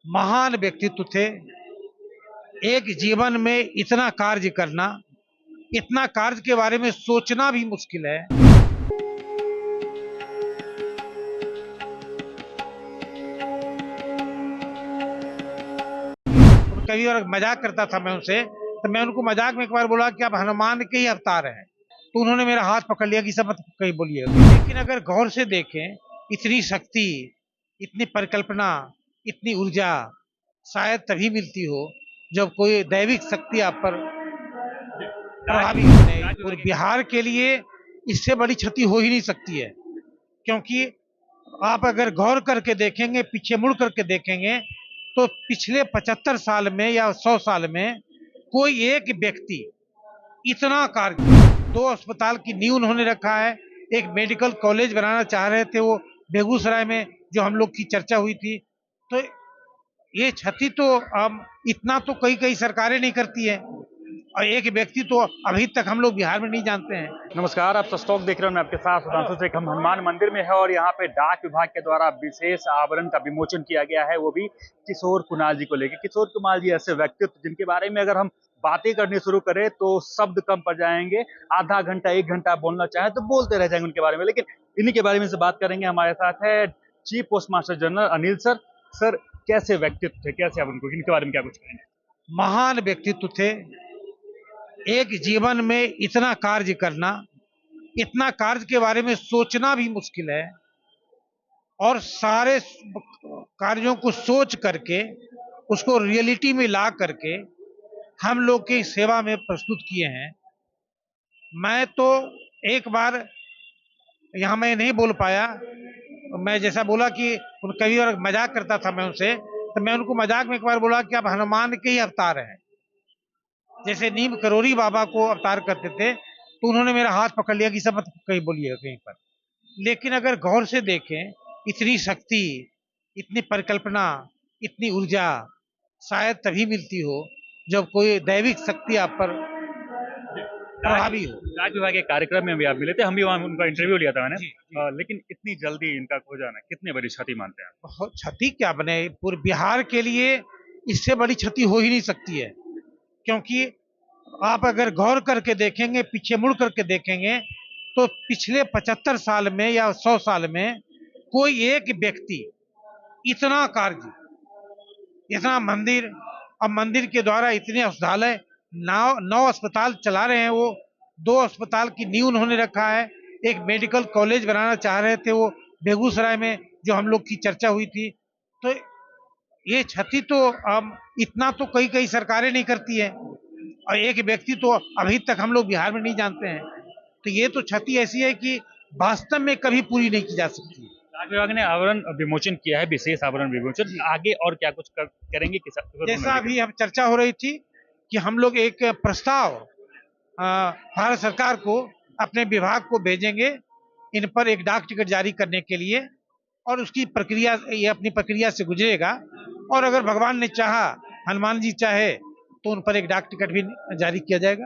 महान व्यक्तित्व थे। एक जीवन में इतना कार्य करना, इतना कार्य के बारे में सोचना भी मुश्किल है। तो कभी और मजाक करता था मैं उनसे, तो मैं उनको मजाक में एक बार बोला कि आप हनुमान के ही अवतार हैं। तो उन्होंने मेरा हाथ पकड़ लिया कि सब मत कहीं बोलिए। लेकिन अगर गौर से देखें, इतनी शक्ति, इतनी परिकल्पना, इतनी ऊर्जा शायद तभी मिलती हो जब कोई दैविक शक्ति आप पर प्रभावी बने। पूरे बिहार के लिए इससे बड़ी क्षति हो ही नहीं सकती है, क्योंकि आप अगर गौर करके देखेंगे, पीछे मुड़ करके देखेंगे, तो पिछले 75 साल में या 100 साल में कोई एक व्यक्ति इतना कार्य, 2 अस्पताल की नींव उन्होंने रखा है, एक मेडिकल कॉलेज बनाना चाह रहे थे वो बेगूसराय में, जो हम लोग की चर्चा हुई थी। तो ये क्षति तो इतना तो कई कई सरकारें नहीं करती है, और एक व्यक्ति तो अभी तक हम लोग बिहार में नहीं जानते हैं। नमस्कार, आप स्टॉक देख रहे हो। मैं आपके साथ सुधांशु शेख। हम हनुमान मंदिर में है और यहाँ पे डाक विभाग के द्वारा विशेष आवरण का विमोचन किया गया है, वो भी किशोर कुणाल जी को लेकर। किशोर कुणाल जी ऐसे व्यक्तित्व जिनके बारे में अगर हम बातें करनी शुरू करें तो शब्द कम पड़ जाएंगे। आधा घंटा 1 घंटा बोलना चाहे तो बोलते रह जाएंगे उनके बारे में, लेकिन इन्हीं के बारे में से बात करेंगे। हमारे साथ है chief post master general Anil sir. Sir, कैसे व्यक्तित्व थे, कैसे आप उनको, इनके बारे में क्या कुछ कहेंगे? महान व्यक्तित्व थे। एक जीवन में इतना कार्य करना, इतना कार्य के बारे में सोचना भी मुश्किल है, और सारे कार्यों को सोच करके उसको रियलिटी में ला करके हम लोग की सेवा में प्रस्तुत किए हैं। मैं तो एक बार यहाँ मैं नहीं बोल पाया, मैं जैसा बोला कि कभी और मजाक करता था मैं उनसे, तो मैं उनको मजाक में एक बार बोला कि आप हनुमान के ही अवतार हैं। जैसे नीम करोरी बाबा को अवतार करते थे, तो उन्होंने मेरा हाथ पकड़ लिया कि सब मत कहीं बोलिएगा कहीं पर। लेकिन अगर गौर से देखें, इतनी शक्ति, इतनी परिकल्पना, इतनी ऊर्जा शायद तभी मिलती हो जब कोई दैविक शक्ति आप पर प्रभावी हो। डाक विभाग के कार्यक्रम में भी आप मिले थे, हम भी वहाँ उनका इंटरव्यू लिया था मैंने। जी, लेकिन इतनी जल्दी इनका खो जाना कितनी बड़ी क्षति मानते हैं आप? बहुत क्षति क्या बने, पूरे बिहार के लिए इससे बड़ी क्षति हो ही नहीं सकती है, क्योंकि आप अगर गौर करके देखेंगे, पीछे मुड़ करके देखेंगे, तो पिछले 75 साल में या 100 साल में कोई एक व्यक्ति इतना कार्य, इतना मंदिर, अब मंदिर के द्वारा इतने औषधालय, 9 अस्पताल चला रहे हैं वो, 2 अस्पताल की नींव उन्होंने रखा है, एक मेडिकल कॉलेज बनाना चाह रहे थे वो बेगूसराय में, जो हम लोग की चर्चा हुई थी। तो ये क्षति तो इतना तो कई कई सरकारें नहीं करती है, और एक व्यक्ति तो अभी तक हम लोग बिहार में नहीं जानते हैं। तो ये तो क्षति ऐसी है कि वास्तव में कभी पूरी नहीं की जा सकती। डाक विभाग ने आवरण विमोचन किया है, विशेष आवरण विमोचन। आगे और क्या कुछ करेंगे? जैसा अभी अब चर्चा हो रही थी कि हम लोग एक प्रस्ताव भारत सरकार को, अपने विभाग को भेजेंगे, इन पर एक डाक टिकट जारी करने के लिए, और उसकी प्रक्रिया, ये अपनी प्रक्रिया से गुजरेगा, और अगर भगवान ने चाहा, हनुमान जी चाहे, तो उन पर एक डाक टिकट भी जारी किया जाएगा।